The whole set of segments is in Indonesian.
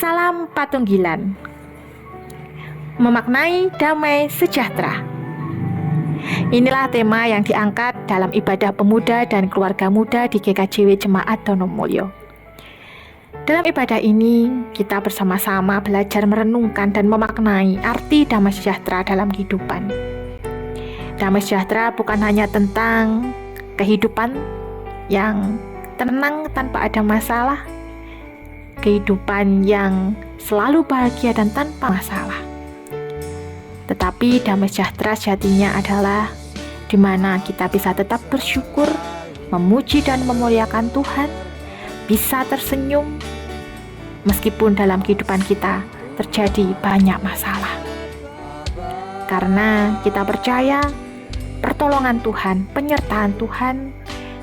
Salam Patunggilan. Memaknai damai sejahtera. Inilah tema yang diangkat dalam ibadah pemuda dan keluarga muda di GKJW Jemaat Donomulyo. Dalam ibadah ini, kita bersama-sama belajar merenungkan dan memaknai arti damai sejahtera dalam kehidupan. Damai sejahtera bukan hanya tentang kehidupan yang tenang tanpa ada masalah, kehidupan yang selalu bahagia dan tanpa masalah. Tetapi damai sejahtera sejatinya adalah di mana kita bisa tetap bersyukur, memuji dan memuliakan Tuhan, bisa tersenyum meskipun dalam kehidupan kita terjadi banyak masalah. Karena kita percaya pertolongan Tuhan, penyertaan Tuhan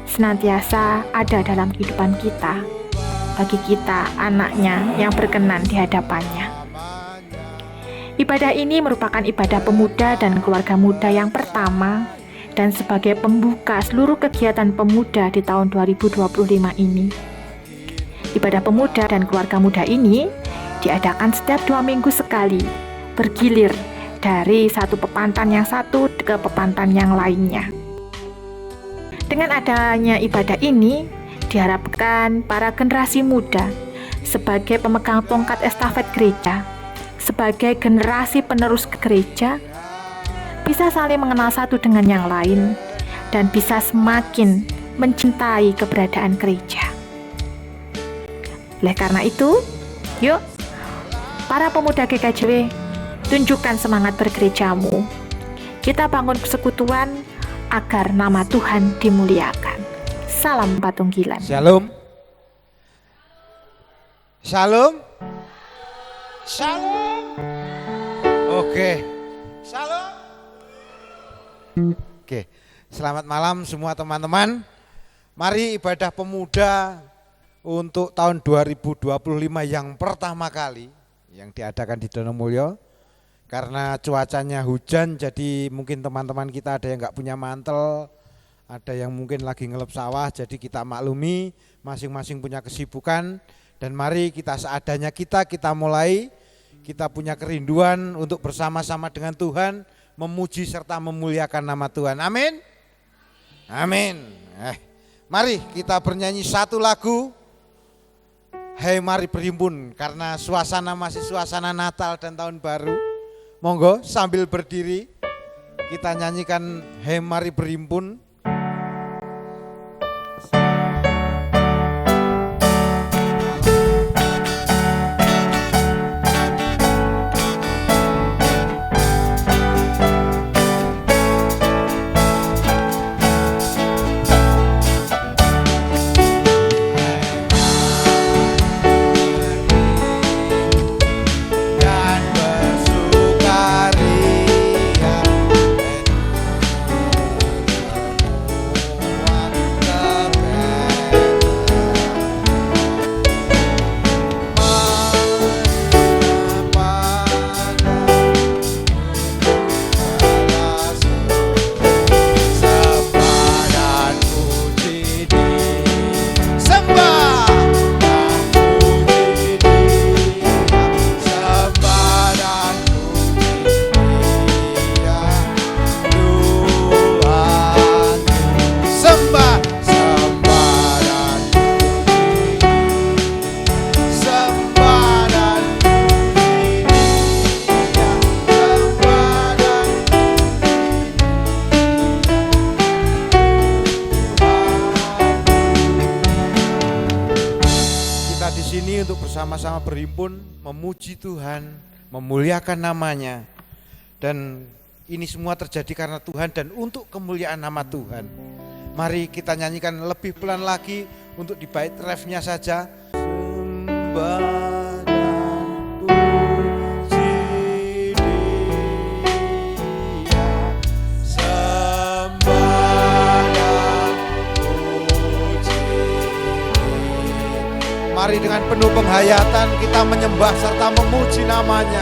senantiasa ada dalam kehidupan kita, bagi kita anaknya yang berkenan di hadapannya. Ibadah ini merupakan ibadah pemuda dan keluarga muda yang pertama dan sebagai pembuka seluruh kegiatan pemuda di tahun 2025 ini. Ibadah pemuda dan keluarga muda ini diadakan setiap 2 minggu sekali, bergilir dari satu pepantan yang satu ke pepantan yang lainnya. Dengan adanya ibadah ini, diharapkan para generasi muda sebagai pemegang tongkat estafet gereja, sebagai generasi penerus gereja, bisa saling mengenal satu dengan yang lain dan bisa semakin mencintai keberadaan gereja. Oleh karena itu, yuk para pemuda GKJW, tunjukkan semangat bergerejamu. Kita bangun persekutuan agar nama Tuhan dimuliakan. Salam Patunggilan. Shalom. Shalom. Shalom. Oke. Shalom. Oke. Selamat malam semua teman-teman. Mari ibadah pemuda untuk tahun 2025 yang pertama kali yang diadakan di Donomulyo. Karena cuacanya hujan, jadi mungkin teman-teman kita ada yang nggak punya mantel, ada yang mungkin lagi ngelep sawah, jadi kita maklumi, masing-masing punya kesibukan. Dan mari kita seadanya kita mulai, kita punya kerinduan untuk bersama-sama dengan Tuhan, memuji serta memuliakan nama Tuhan. Amin. Amin. Mari kita bernyanyi satu lagu, Hai mari berhimpun, karena suasana masih suasana Natal dan Tahun Baru. Monggo sambil berdiri kita nyanyikan Hai mari berhimpun. Sama-sama berhimpun, memuji Tuhan, memuliakan namanya. Dan ini semua terjadi karena Tuhan dan untuk kemuliaan nama Tuhan. Mari kita nyanyikan lebih pelan lagi untuk di bait refnya saja. Sembah dan puji Dia, sembah dan puji Dia. Mari dengan penuh penghayatan kita menyembah serta memuji namanya.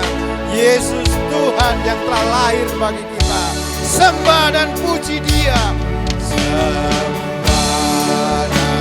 Yesus Tuhan yang telah lahir bagi kita. Sembah dan puji Dia. Sembah dan puji Dia.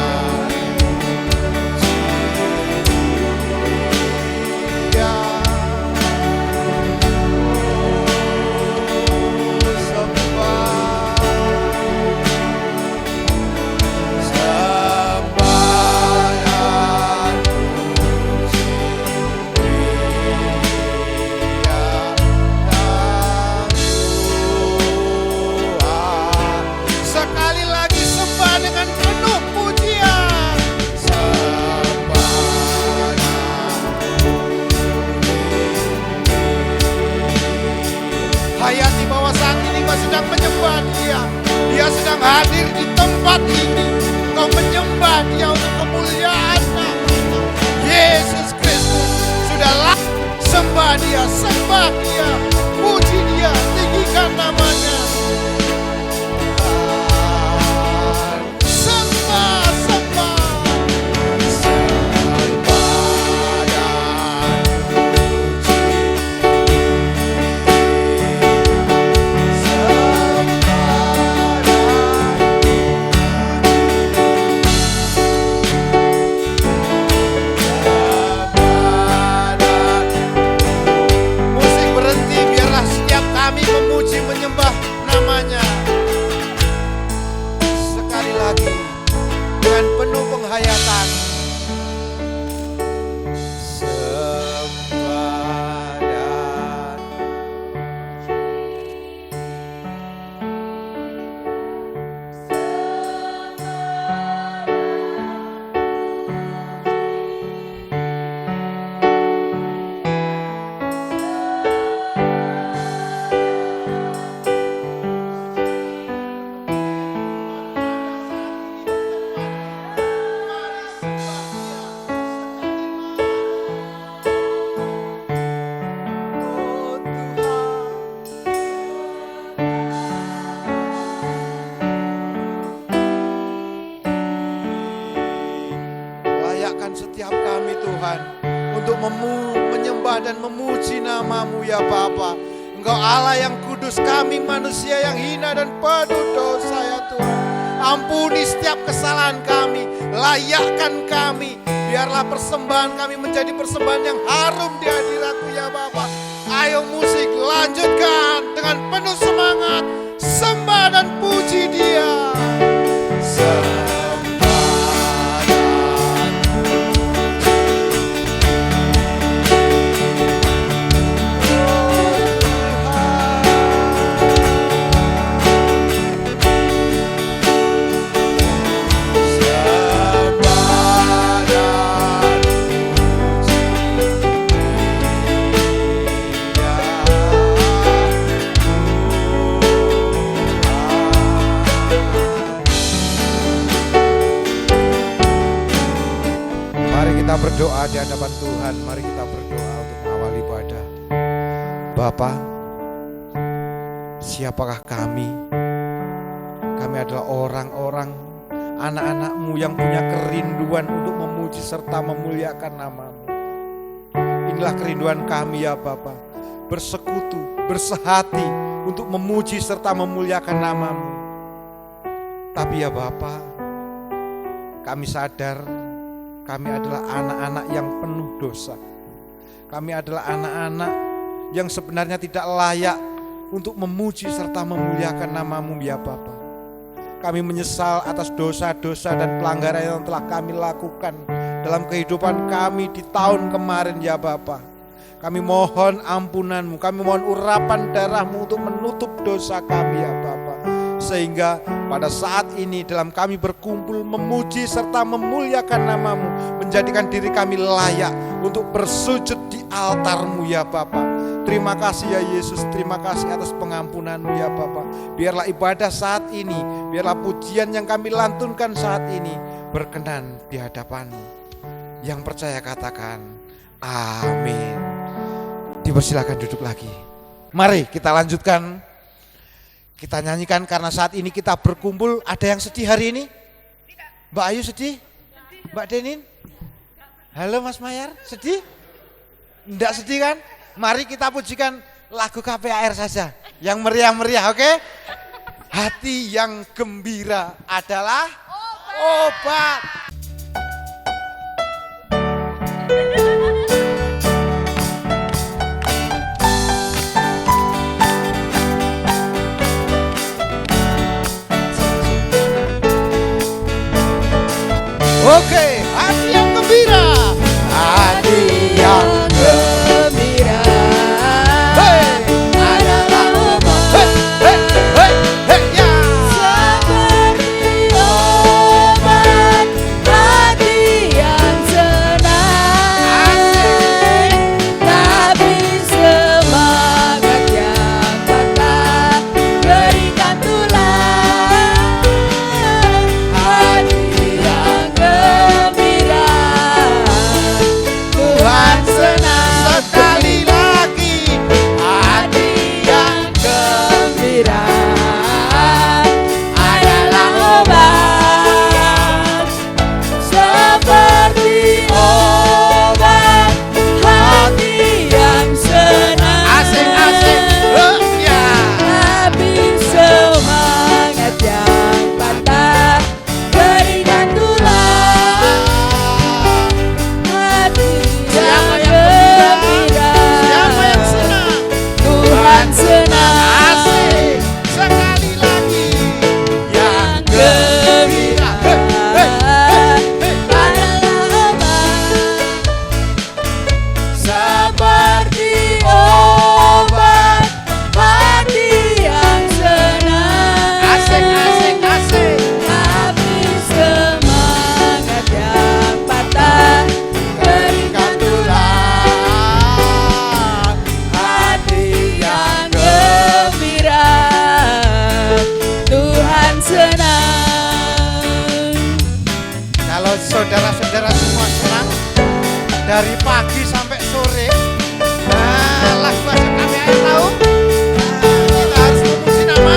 hadir di tempat ini. Kau menyembah Dia untuk kemuliaan nama-Nya. Yesus Kristus, sudahlah sembah Dia, puji Dia, tinggikan nama-Nya. Menyembah nama-Nya sekali lagi dengan penuh penghayatan. Sembah dan setiap kami Tuhan untuk menyembah dan memuji nama-Mu ya Bapa. Engkau Allah yang kudus, kami manusia yang hina dan penuh dosa ya Tuhan. Ampuni setiap kesalahan kami, layakkan kami. Biarlah persembahan kami menjadi persembahan yang harum di hadirat-Mu ya Bapa. Ayo musik, lanjutkan dengan penuh semangat, sembah dan puji Dia. Kita berdoa di hadapan Tuhan. Mari kita berdoa untuk mengawal ibadah. Bapa, siapakah kami? Kami adalah orang-orang, anak-anak-Mu yang punya kerinduan untuk memuji serta memuliakan nama-Mu. Inilah kerinduan kami ya Bapa, bersekutu, bersehati untuk memuji serta memuliakan nama-Mu. Tapi ya Bapa, kami sadar kami adalah anak-anak yang penuh dosa. Kami adalah anak-anak yang sebenarnya tidak layak untuk memuji serta memuliakan nama-Mu ya Bapa. Kami menyesal atas dosa-dosa dan pelanggaran yang telah kami lakukan dalam kehidupan kami di tahun kemarin ya Bapa. Kami mohon ampunan-Mu, kami mohon urapan darah-Mu untuk menutup dosa kami ya Bapa. Sehingga pada saat ini dalam kami berkumpul memuji serta memuliakan nama-Mu, menjadikan diri kami layak untuk bersujud di altar-Mu ya Bapa. Terima kasih ya Yesus, terima kasih atas pengampunan-Mu ya Bapa. Biarlah ibadah saat ini, biarlah pujian yang kami lantunkan saat ini berkenan di hadapan-Mu. Yang percaya katakan amin. Dipersilakan duduk lagi. Mari kita lanjutkan. Kita nyanyikan karena saat ini kita berkumpul. Ada yang sedih hari ini? Mbak Ayu sedih? Mbak Denin? Halo Mas Mayar, sedih? Enggak sedih kan? Mari kita pujikan lagu KPAR saja. Yang meriah-meriah, oke? Hati yang gembira adalah obat. Oke, hati yang gembira, hati yang gembira adalah obat. Ya. Seperti obat dari pagi sampai sore. Nah, lagu wajib KPR tahu? Nah, kita harus memuji nama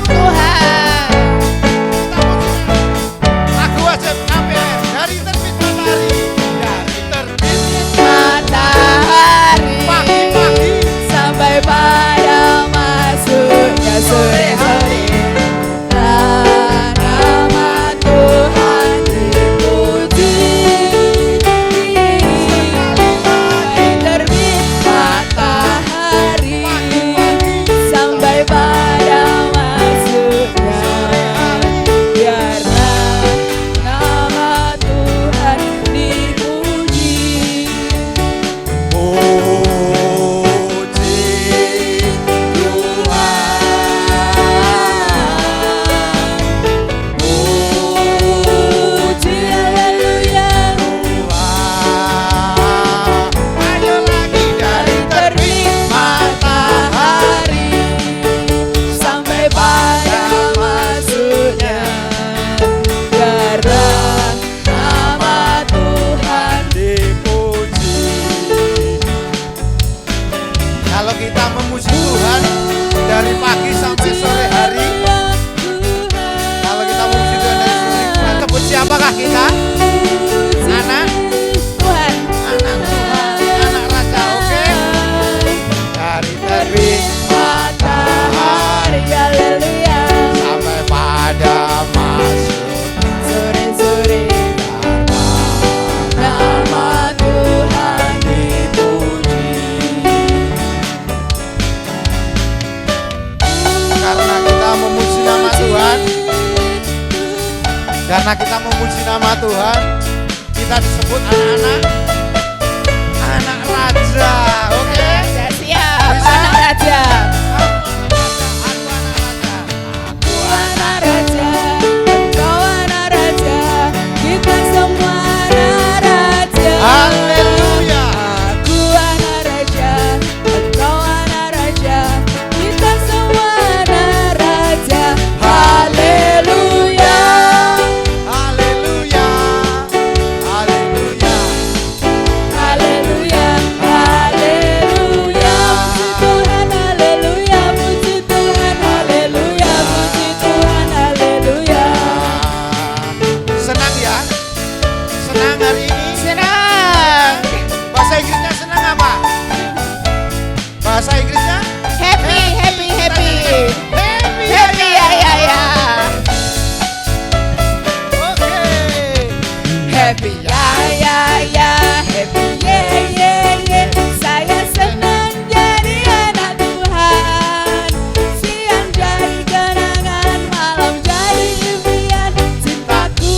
Tuhan. Kita muji lagu wajib KPR dari terbit matahari, dari terbit matahari pagi-pagi sampai pada masuknya sore hari. Nama Tuhan dipuji. Dari terbit matahari sampai pada masuknya, biarlah nama Tuhan dipuji. Puji haleluya. Ayo lagi dari terbit Matahari sampai pada masuknya, biarlah nama Tuhan dipuji. Kalau kita memuji Tuhan dari pagi sampai sore hari, kalau kita memuji Tuhan dari sore Tuhan, sebut siapakah kita? Anak Tuhan. anak Tuhan, anak Raja, oke? Dari terbit Matahari haleluya sampai pada masuk sore-sore, nama Tuhan dipuji. karena kita memuji nama Tuhan. Karena kita memuji nama Tuhan, kita disebut anak-anak anak Raja, oke? Siap, Bisa? anak raja. Aku anak Raja, Engkau anak raja, kita semua anak raja. haleluya. Aku anak raja, engkau anak raja, kita semua anak raja. Haleluya, Haleluya, haleluya. haleluya, haleluya. Puji Tuhan, haleluya, puji Tuhan, haleluya, puji Tuhan, haleluya. Senang ya? Senang hari ini? Senang, Bahasa Inggrisnya senang apa? Bahasa Inggrisnya? happy, happy, happy, Happy, happy, ya. Oke. Happy ya, happy ye. Saya senang jadi anak Tuhan. Siang jadi kenangan, malam jadi impian. Cintaku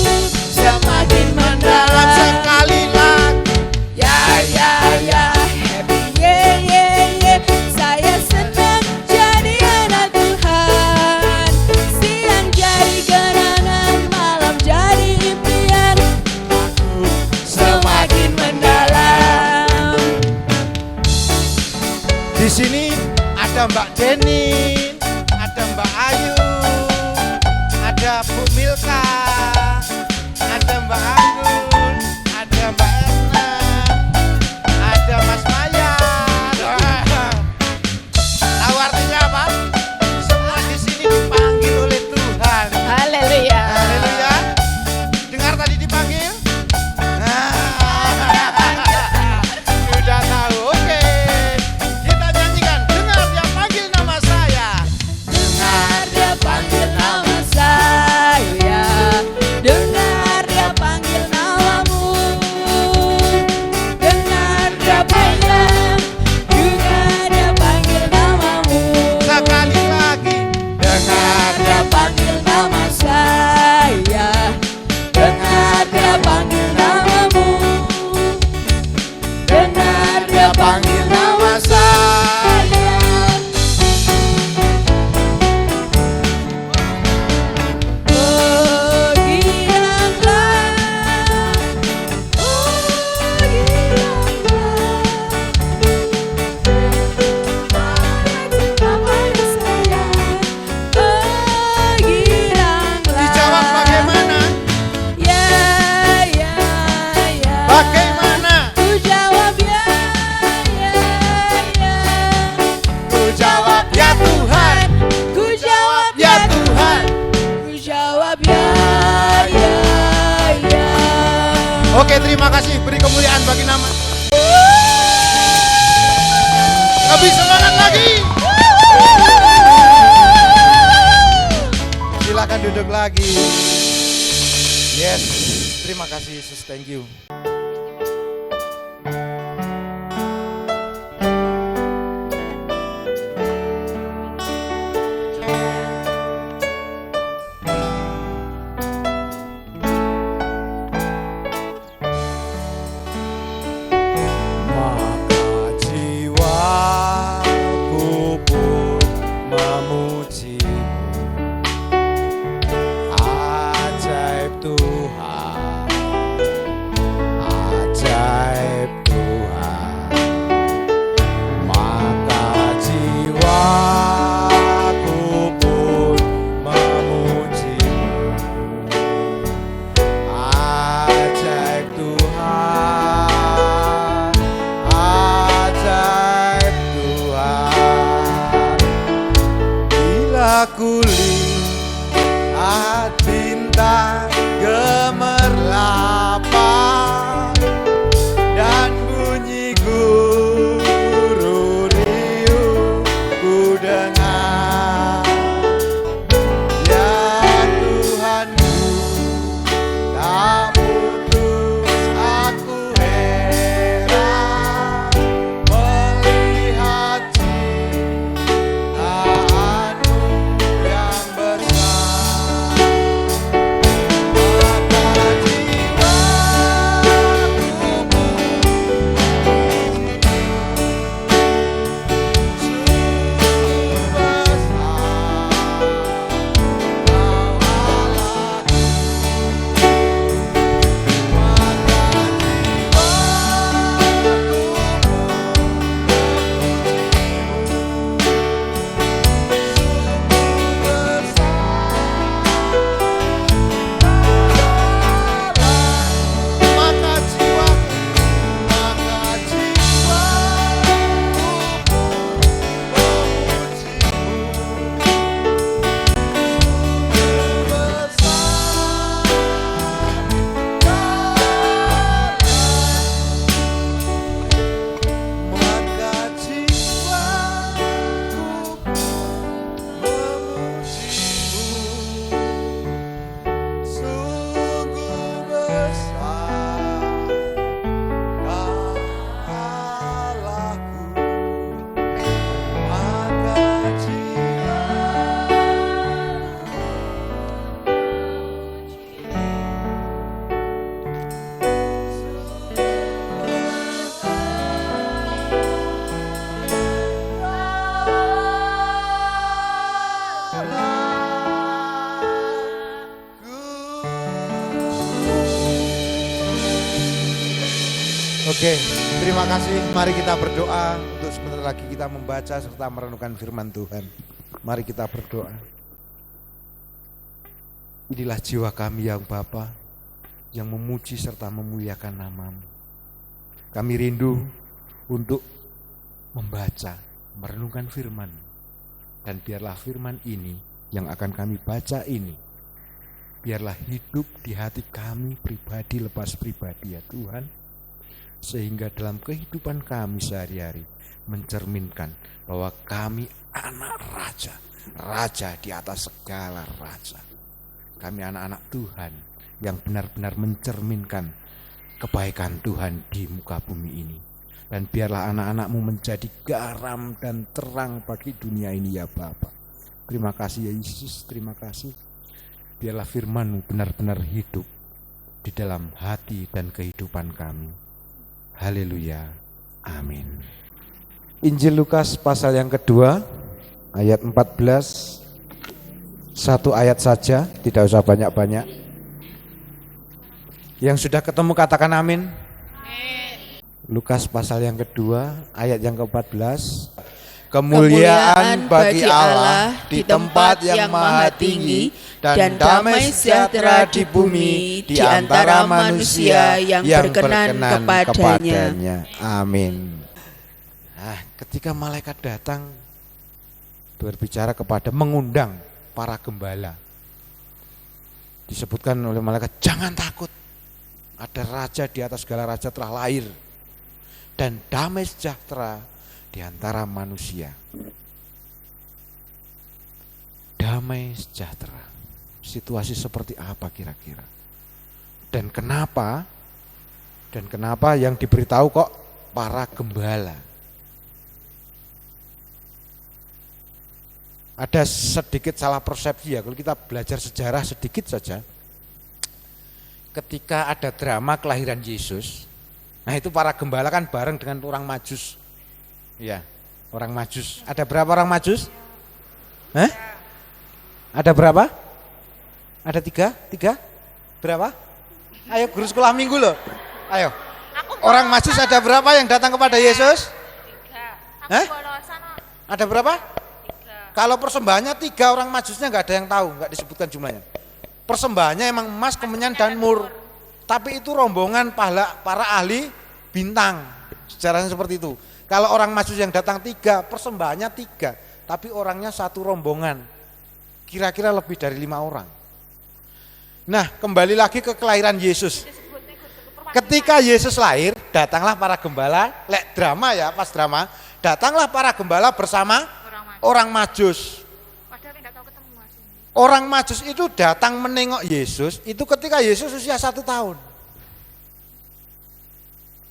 semakin Dalam mendalam. sekali lagu. Ya, happy ye. Saya senang jadi anak Tuhan. Siang jadi kenangan, malam jadi impian. Semakin mendalam. Di sini ada Mbak Denin, ada Mbak Ayu, ada Bu Milka, ada Mbak Anggun, ada Mbak Erna, ada Mas Maya. Tahu artinya apa? Semua di sini dipanggil oleh Tuhan. Haleluya. Haleluya. Dengar tadi dipanggil? Nah, sudah tahu. Oke. Kita nyanyikan. Dengar dia panggil nama saya. Dengar dia panggil nama saya. Dengar dia panggil nama Lebih semangat lagi. Silakan duduk lagi. Yes, terima kasih Yesus, thank you. Lihat bintang gemerlapan dan bunyi guru riuh ku dengar. Ya Tuhanku, tak putus aku heran melihat ciptaanmu yang besar. Maka jiwaku sungguh besar. Kau Allahku. Oke, terima kasih. Mari kita berdoa untuk sebentar lagi kita membaca serta merenungkan firman Tuhan. Mari kita berdoa. Inilah jiwa kami yang Bapa, yang memuji serta memuliakan nama-Mu. Kami rindu untuk membaca, merenungkan firman. Dan biarlah firman ini yang akan kami baca ini, biarlah hidup di hati kami pribadi lepas pribadi ya Tuhan. Sehingga dalam kehidupan kami sehari-hari mencerminkan bahwa kami anak raja, raja di atas segala raja. Kami anak-anak Tuhan yang benar-benar mencerminkan kebaikan Tuhan di muka bumi ini. Dan biarlah anak-anak-Mu menjadi garam dan terang bagi dunia ini ya Bapa. Terima kasih ya Yesus, terima kasih. Biarlah firman-Mu benar-benar hidup di dalam hati dan kehidupan kami. Haleluya, amin. Injil Lukas pasal yang kedua, ayat 14, satu ayat saja, tidak usah banyak-banyak. Yang sudah ketemu katakan amin. Lukas pasal yang kedua, ayat yang ke-14. Kemuliaan bagi Allah di tempat yang maha tinggi dan damai sejahtera di bumi di antara manusia yang berkenan kepadanya. Amin. Nah, ketika malaikat datang berbicara kepada mengundang para gembala, disebutkan oleh malaikat, jangan takut, ada raja di atas segala raja telah lahir dan damai sejahtera di antara manusia. Damai sejahtera. Situasi seperti apa kira-kira? Dan kenapa yang diberitahu kok para gembala? Ada sedikit salah persepsi ya, kalau kita belajar sejarah sedikit saja. Ketika ada drama kelahiran Yesus, nah itu para gembala kan bareng dengan orang Majus. Ya, orang Majus. Ada berapa orang Majus? Hah? Ada berapa? Ada tiga? Berapa? Ayo guru sekolah minggu loh. Ayo. Orang Majus ada berapa yang datang kepada Yesus? 3. Hah? Ada berapa? 3. Kalau persembahannya 3, orang Majusnya nggak ada yang tahu, nggak disebutkan jumlahnya. Persembahannya emang emas, kemenyan dan mur. Tapi itu rombongan para ahli bintang. Sejarahnya seperti itu. Kalau orang Majus yang datang 3, persembahannya 3, tapi orangnya satu rombongan. Kira-kira lebih dari 5 orang. Nah, kembali lagi ke kelahiran Yesus. Ketika Yesus lahir, datanglah para gembala, drama ya, pas drama, datanglah para gembala bersama orang Majus. Orang Majus itu datang menengok Yesus, itu ketika Yesus usia 1 tahun.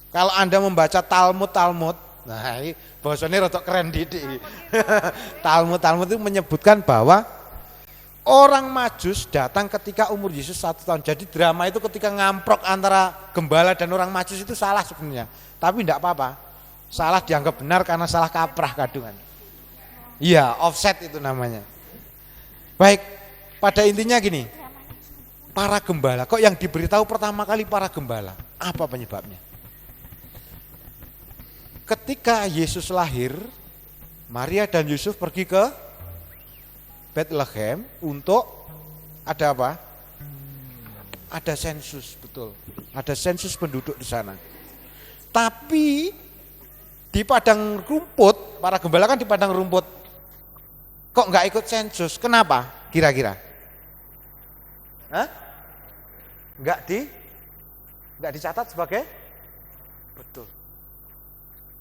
Kalau Anda membaca Talmud, nah ini bahasanya rotok keren didik. Talmud itu menyebutkan bahwa orang Majus datang ketika umur Yesus 1 tahun. Jadi drama itu ketika ngamprok antara gembala dan orang Majus itu salah sebenarnya. Tapi tidak apa-apa. Salah dianggap benar karena salah kaprah kadungan. Iya, offset itu namanya. Baik, pada intinya gini. Para gembala, kok yang diberitahu pertama kali para gembala? Apa penyebabnya? Ketika Yesus lahir, Maria dan Yusuf pergi ke Bethlehem untuk ada apa? Ada sensus, betul. Ada sensus penduduk di sana. Tapi di padang rumput, para gembala kan di padang rumput. Kok nggak ikut sensus? Kenapa? Kira-kira? Hah? Nggak dicatat sebagai? Betul.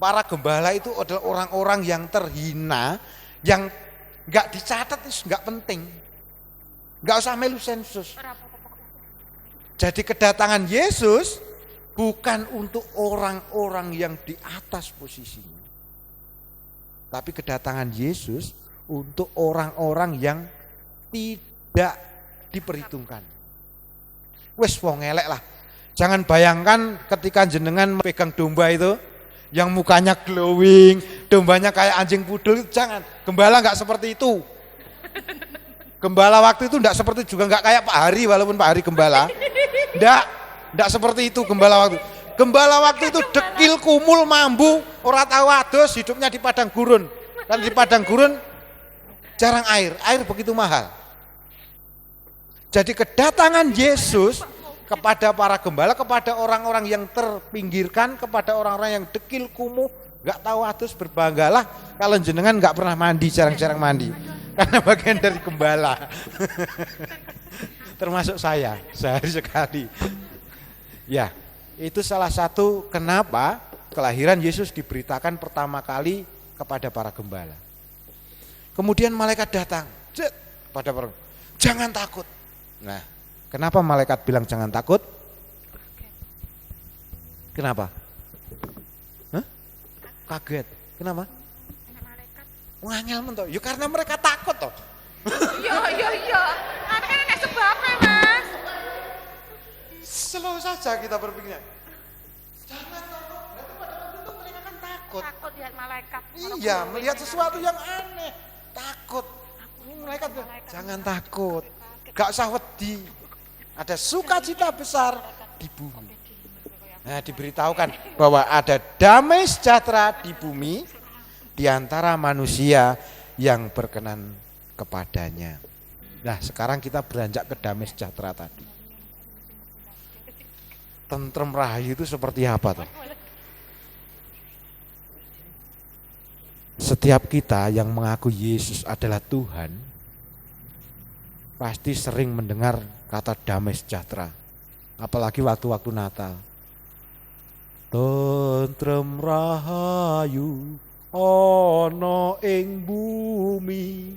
Para gembala itu adalah orang-orang yang terhina, yang nggak dicatat itu nggak penting, nggak usah melu sensus. Jadi kedatangan Yesus bukan untuk orang-orang yang di atas posisinya, tapi kedatangan Yesus untuk orang-orang yang tidak diperhitungkan. Wes wong elek lah. Jangan bayangkan ketika jenengan pegang domba itu, yang mukanya glowing, dombanya kayak anjing pudul, jangan. Gembala nggak seperti itu. Gembala waktu itu nggak seperti juga, nggak kayak Pak Hari, walaupun Pak Hari gembala. Nggak seperti itu gembala waktu. Gembala waktu itu dekil, kumul, mambu, ora tahu ados, hidupnya di padang gurun. Dan di padang gurun jarang air begitu mahal. Jadi kedatangan Yesus kepada para gembala, kepada orang-orang yang terpinggirkan, kepada orang-orang yang dekil, kumuh, nggak tahu atus, berbanggalah kalau jenengan nggak pernah mandi, jarang-jarang mandi, karena bagian dari gembala. Termasuk saya, sehari sekali. Ya, itu salah satu kenapa kelahiran Yesus diberitakan pertama kali kepada para gembala. Kemudian malaikat datang, pada para, jangan takut. Nah, kenapa malaikat bilang jangan takut? Kenapa? Hah? Kaget. Kenapa? Ngangel men toh. Ya karena mereka takut toh. Iya. Ada sebabnya, Mas. Selalu saja kita berpikirnya. Jangan takut. Berarti pada waktu itu mereka kan takut. Takut lihat malaikat. Iya, melihat sesuatu yang aneh. Takut. Ini malaikat jangan takut. Gak usah wedi. Ada sukacita besar di bumi. Nah, diberitahukan bahwa ada damai sejahtera di bumi di antara manusia yang berkenan kepadanya. Nah, sekarang kita beranjak ke damai sejahtera tadi. Tentrem rahayu itu seperti apa toh? Setiap kita yang mengaku Yesus adalah Tuhan pasti sering mendengar kata damai sejahtera. Apalagi waktu-waktu Natal. Tentrem rahayu ana ing bumi.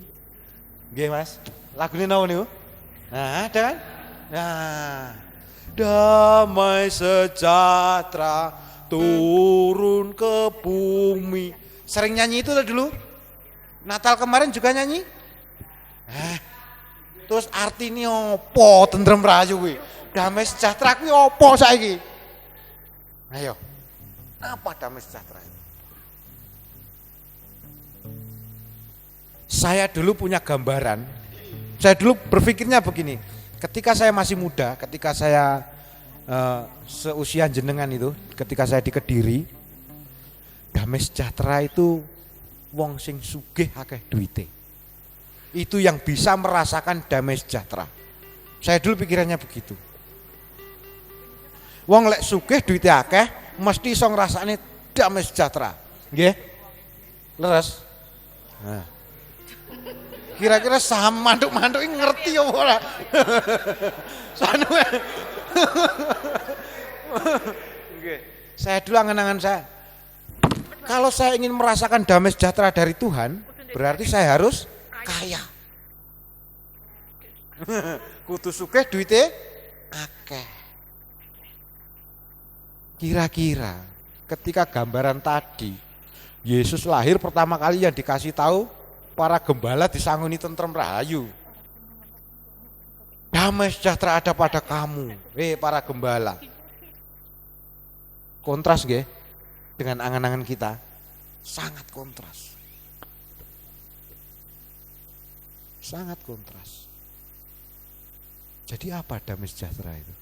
Nggih Mas, lagune napa niku? Nah, ada kan? Nah, damai sejahtera turun ke bumi. Sering nyanyi itu dulu. Natal kemarin juga nyanyi. Terus artinya opo tentrem rahayu kuwi? Damai sejahtera kuwi opo saiki? Ayo. Apa damai sejahtera itu? Saya dulu punya gambaran. Saya dulu berpikirnya begini. Ketika saya masih muda, ketika saya seusia jenengan itu, ketika saya di Kediri, damai sejahtera itu wong sing sugih akeh duite. Itu yang bisa merasakan damai sejahtera. Saya dulu pikirannya begitu. Wong lek sugih duite akeh, mesti iso ngrasakne damai sejahtera. Nggih? Leres? Nah. Kira-kira saham mantuk-mantuk ini ngerti apa ora? Saya dulu angan-angan saya. Kalau saya ingin merasakan damai sejahtera dari Tuhan, berarti saya harus kaya. Kudu sugih duite akeh. Kira-kira ketika gambaran tadi, Yesus lahir pertama kali yang dikasih tahu para gembala disanguni tentrem rahayu. Damai sejahtera ada pada kamu, para gembala. Kontras nggih dengan angan-angan kita, sangat kontras. Sangat kontras. Jadi apa damai sejahtera itu?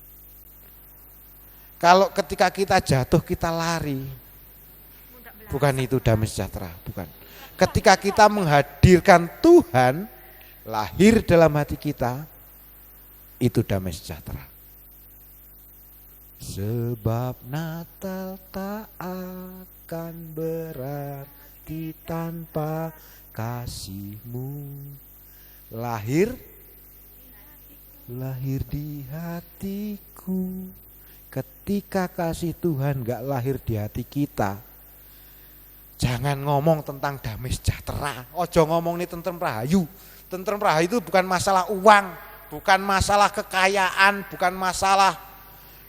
Kalau ketika kita jatuh kita lari, bukan itu damai sejahtera, bukan. Ketika kita menghadirkan Tuhan lahir dalam hati kita, itu damai sejahtera. Sebab Natal tak akan berarti tanpa kasih-Mu. Lahir di hatiku. Ketika kasih Tuhan gak lahir di hati kita, jangan ngomong tentang damai sejahtera. Ojo ngomong ini tentrem rahayu. Tentrem rahayu itu bukan masalah uang, bukan masalah kekayaan, bukan masalah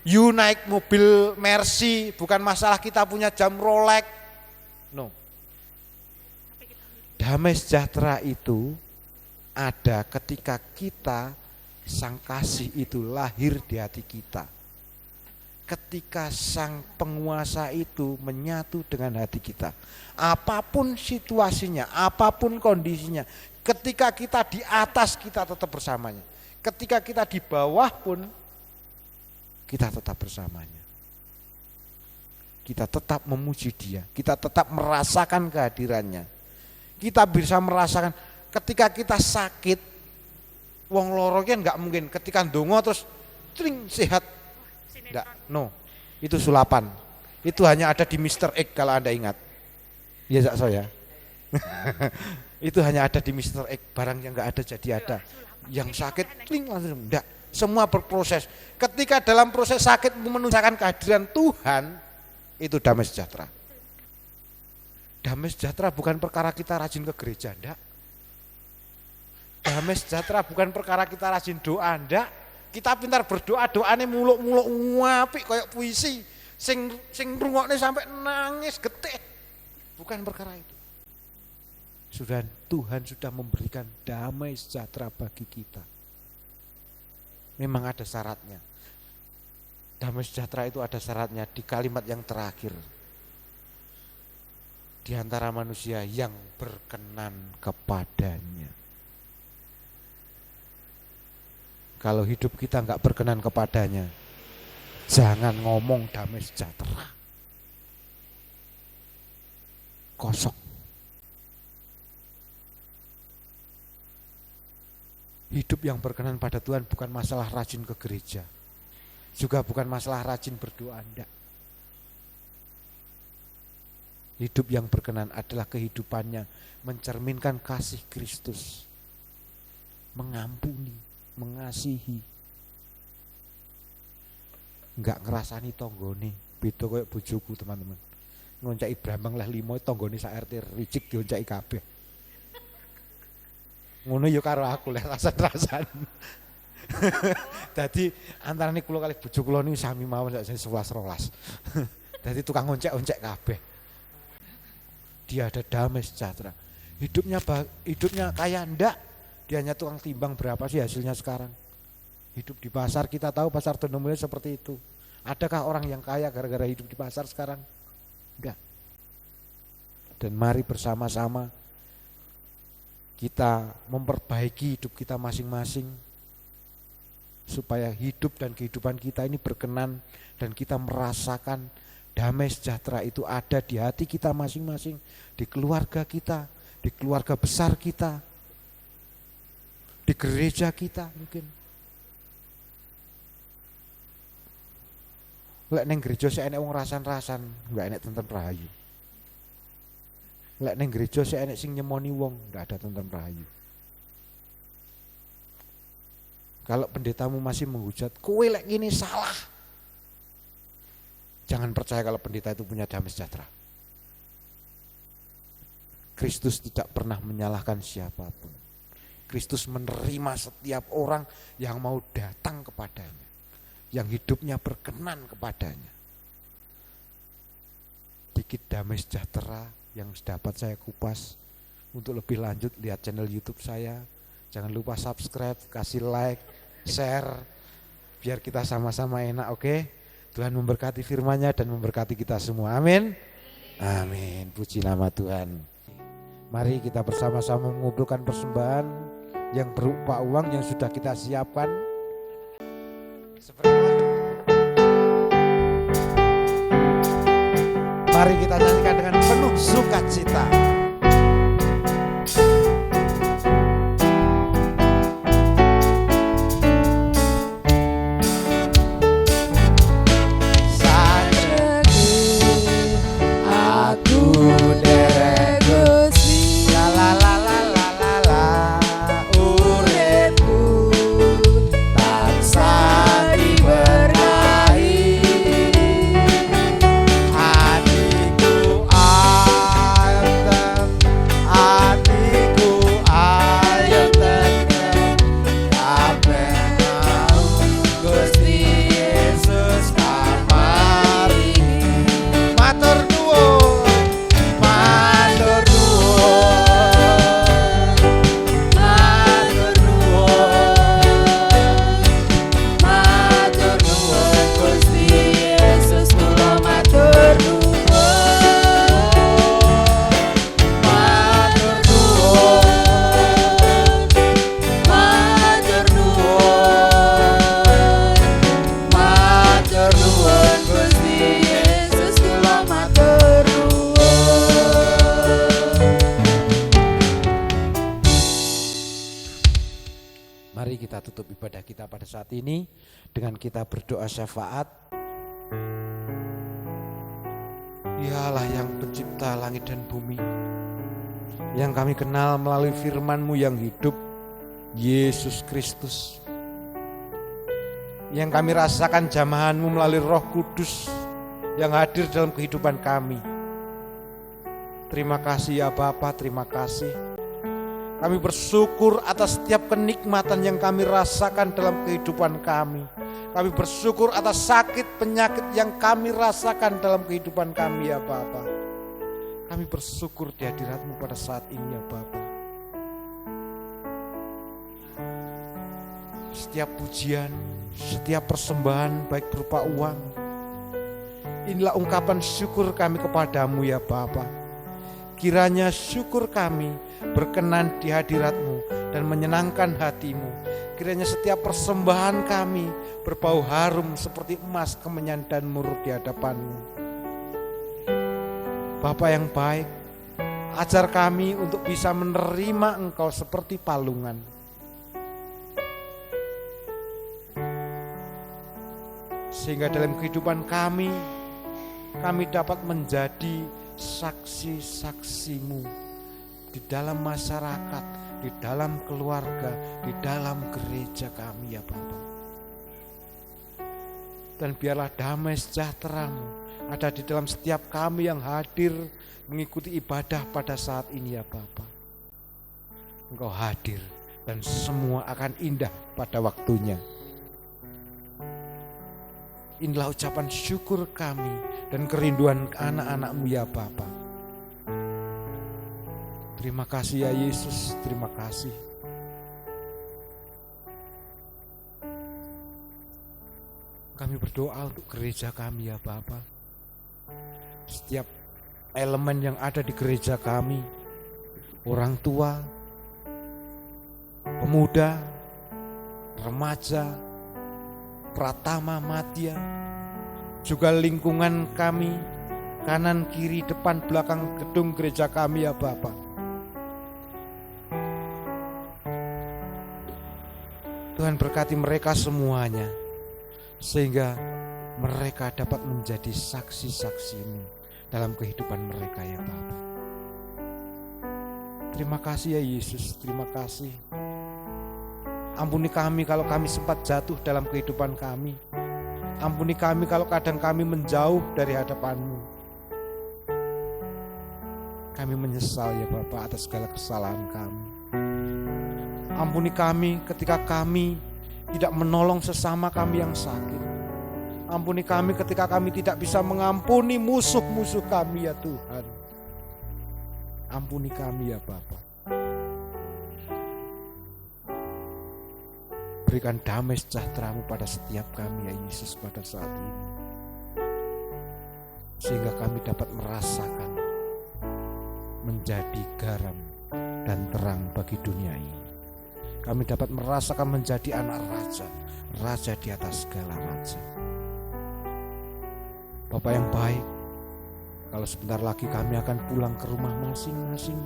you naik mobil Mercy, bukan masalah kita punya jam Rolex. No. Damai sejahtera itu ada ketika kita, sang kasih itu lahir di hati kita. Ketika sang penguasa itu menyatu dengan hati kita. Apapun situasinya, apapun kondisinya, ketika kita di atas kita tetap bersamanya. Ketika kita di bawah pun kita tetap bersamanya. Kita tetap memuji Dia, kita tetap merasakan kehadirannya. Kita bisa merasakan ketika kita sakit, wong loro kan enggak mungkin ketika ndonga terus tring sehat. Enggak, no. Itu sulapan. Itu hanya ada di Mr. X kalau Anda ingat. Iya Zakso ya. Itu hanya ada di Mr. X, barang yang enggak ada jadi ada. Yang sakit tling langsung enggak. Semua berproses. Ketika dalam proses sakit menunjukkan kehadiran Tuhan, itu damai sejahtera. Damai sejahtera bukan perkara kita rajin ke gereja, enggak. Damai sejahtera bukan perkara kita rajin doa, enggak. Kita pintar berdoa, doane muluk-muluk apik kayak puisi. Sing rungokne sampai nangis getih. Bukan perkara itu. Tuhan sudah memberikan damai sejahtera bagi kita. Memang ada syaratnya. Damai sejahtera itu ada syaratnya di kalimat yang terakhir. Di antara manusia yang berkenan kepadanya. Kalau hidup kita enggak berkenan kepadanya, jangan ngomong damai sejahtera. Kosong. Hidup yang berkenan pada Tuhan bukan masalah rajin ke gereja. Juga bukan masalah rajin berdoa, enggak. Hidup yang berkenan adalah kehidupannya mencerminkan kasih Kristus. Mengampuni, mengasihi. Enggak ngerasani tonggone, beda kayak bojoku teman-teman. ngoncaki brambang leh 5 tanggane sak RT ricik dioncaki kabeh. Ngono ya karo aku leh rasan-rasan. Dadi antarane kula kali bojo kula niku sami mawon sak 11-12. Dadi tukang oncek-oncek kabeh. Dia ada damai sejahtera. Hidupnya kaya ndak? Dia hanya tukang timbang berapa sih hasilnya sekarang? Hidup di pasar, kita tahu pasar Donomulyo seperti itu. Adakah orang yang kaya gara-gara hidup di pasar sekarang? Enggak. Dan mari bersama-sama kita memperbaiki hidup kita masing-masing supaya hidup dan kehidupan kita ini berkenan dan kita merasakan damai sejahtera itu ada di hati kita masing-masing, di keluarga kita, di keluarga besar kita, di gereja kita mungkin. Lek neng gereja sik enek wong rasan-rasan, enggak enek tenten rahayu. Lek neng gereja sik enek sing nyemoni wong, enggak ada tenten rahayu. Kalau pendetamu masih menghujat, kowe lek gini salah. Jangan percaya kalau pendeta itu punya damai sejahtera. Kristus tidak pernah menyalahkan siapapun. Kristus menerima setiap orang yang mau datang kepadanya, yang hidupnya berkenan kepadanya. Dikit damai sejahtera yang dapat saya kupas. Untuk lebih lanjut lihat channel YouTube saya. Jangan lupa subscribe, kasih like, share, biar kita sama-sama enak, oke? Tuhan memberkati firman-Nya dan memberkati kita semua. Amin. Amin. Puji nama Tuhan. Mari kita bersama-sama mengumpulkan persembahan yang berupa uang yang sudah kita siapkan. Mari kita nyanyikan dengan penuh sukacita. Mari kita tutup ibadah kita pada saat ini dengan kita berdoa syafaat. Dialah yang pencipta langit dan bumi, yang kami kenal melalui firman-Mu yang hidup, Yesus Kristus. Yang kami rasakan jamahan-Mu melalui Roh Kudus yang hadir dalam kehidupan kami. Terima kasih ya Bapa, terima kasih. Kami bersyukur atas setiap kenikmatan yang kami rasakan dalam kehidupan kami. Kami bersyukur atas sakit penyakit yang kami rasakan dalam kehidupan kami ya Bapa. Kami bersyukur di hadirat-Mu pada saat ini ya Bapa. Setiap pujian, setiap persembahan baik berupa uang, inilah ungkapan syukur kami kepadamu ya Bapa. Kiranya syukur kami berkenan di hadirat-Mu dan menyenangkan hati-Mu. Kiranya setiap persembahan kami berbau harum seperti emas kemenyan dan murni di hadapan-Mu. Bapa yang baik, ajar kami untuk bisa menerima Engkau seperti palungan. Sehingga dalam kehidupan kami dapat menjadi saksi-saksi-Mu di dalam masyarakat, di dalam keluarga, di dalam gereja kami ya Bapa. Dan biarlah damai sejahtera-Mu ada di dalam setiap kami yang hadir mengikuti ibadah pada saat ini ya Bapa. Engkau hadir dan semua akan indah pada waktunya. Inilah ucapan syukur kami dan kerinduan anak-anak-Mu ya Bapa. Terima kasih ya Yesus, terima kasih. Kami berdoa untuk gereja kami ya Bapa. Setiap elemen yang ada di gereja kami, orang tua, pemuda, remaja, pratama, madya, juga lingkungan kami, kanan, kiri, depan, belakang gedung gereja kami ya Bapa. Tuhan berkati mereka semuanya, sehingga mereka dapat menjadi saksi-saksi-Mu dalam kehidupan mereka ya Bapa. Terima kasih ya Yesus, terima kasih. Ampuni kami kalau kami sempat jatuh dalam kehidupan kami. Ampuni kami kalau kadang kami menjauh dari hadapan-Mu. Kami menyesal ya Bapa atas segala kesalahan kami. Ampuni kami ketika kami tidak menolong sesama kami yang sakit. Ampuni kami ketika kami tidak bisa mengampuni musuh-musuh kami ya Tuhan. Ampuni kami ya Bapa. Berikan damai sejahtera-Mu pada setiap kami ya Yesus pada saat ini. Sehingga kami dapat merasakan menjadi garam dan terang bagi dunia ini. Kami dapat merasakan menjadi anak raja, raja di atas segala raja. Bapa yang baik, kalau sebentar lagi kami akan pulang ke rumah masing-masing,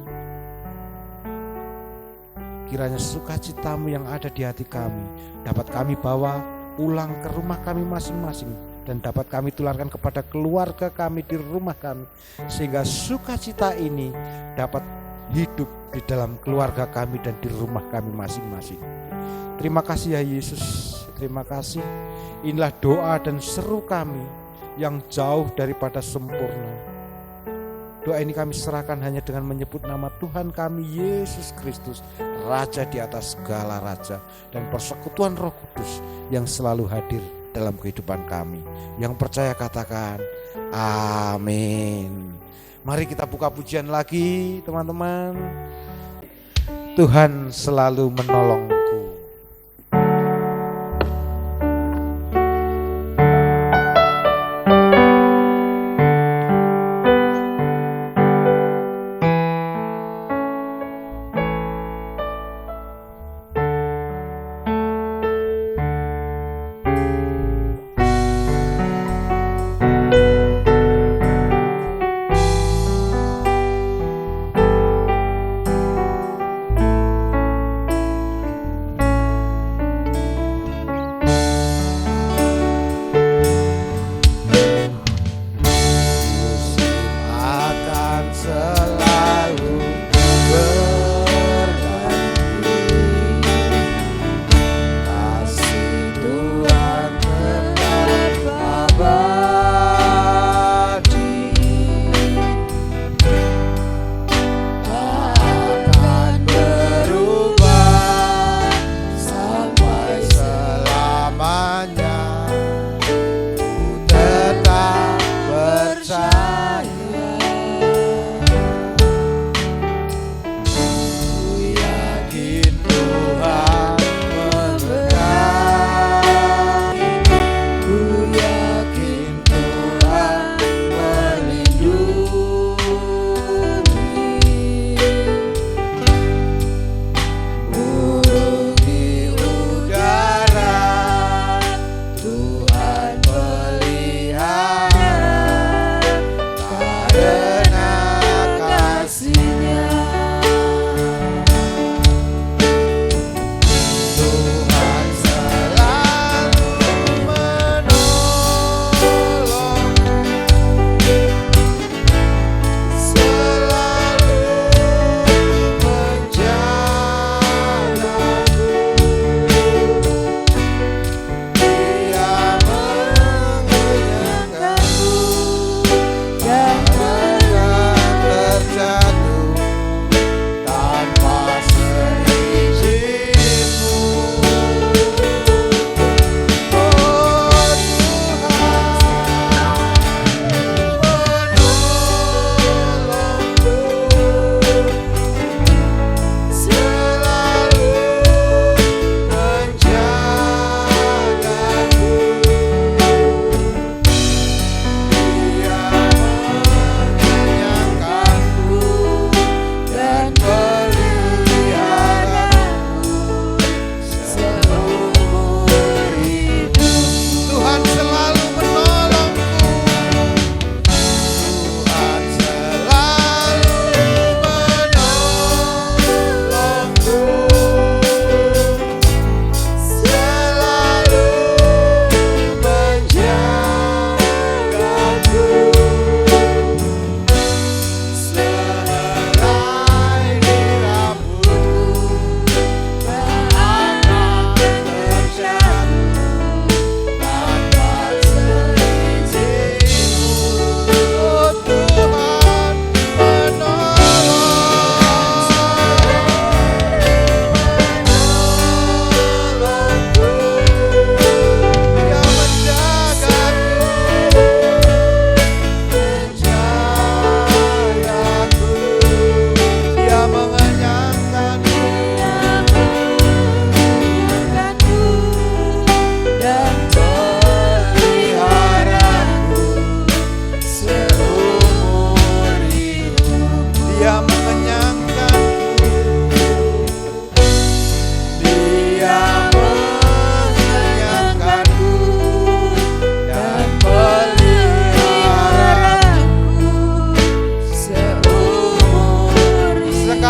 kiranya sukacita-Mu yang ada di hati kami dapat kami bawa pulang ke rumah kami masing-masing dan dapat kami tularkan kepada keluarga kami di rumah kami, sehingga sukacita ini dapat hidup di dalam keluarga kami dan di rumah kami masing-masing. Terima kasih ya Yesus, terima kasih. Inilah doa dan seru kami yang jauh daripada sempurna. Doa ini kami serahkan hanya dengan menyebut nama Tuhan kami Yesus Kristus, Raja di atas segala raja, dan persekutuan Roh Kudus yang selalu hadir dalam kehidupan kami. Yang percaya katakan amin. Mari kita buka pujian lagi teman-teman. Tuhan selalu menolongku.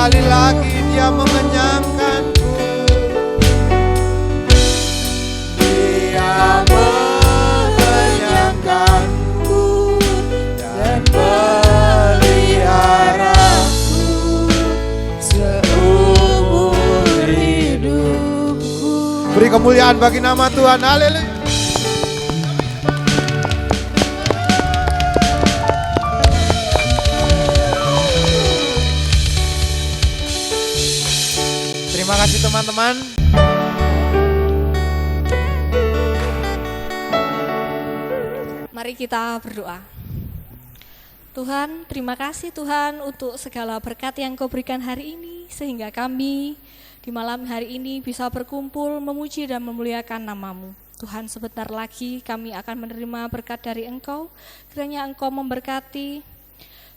Sekali lagi Dia mengenyangkanku. Dia mengenyangkanku dan meliharaku seumur hidupku. Beri kemuliaan bagi nama Tuhan. Haleluya. Terima kasih teman-teman. Mari kita berdoa. Tuhan, terima kasih Tuhan untuk segala berkat yang Kau berikan hari ini, sehingga kami di malam hari ini bisa berkumpul memuji dan memuliakan nama-Mu. Tuhan, sebentar lagi kami akan menerima berkat dari Engkau, kiranya Engkau memberkati,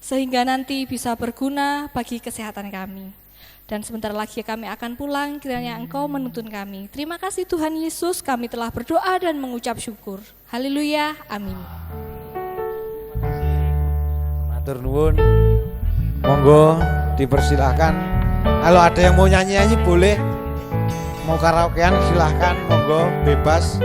sehingga nanti bisa berguna bagi kesehatan kami. Dan sebentar lagi kami akan pulang, kiranya Engkau menuntun kami. Terima kasih Tuhan Yesus, kami telah berdoa dan mengucap syukur. Haleluya, amin. Matur nuwun. Monggo dipersilahkan. Kalau ada yang mau nyanyi-nyanyi boleh. Mau karaokean silahkan, monggo bebas.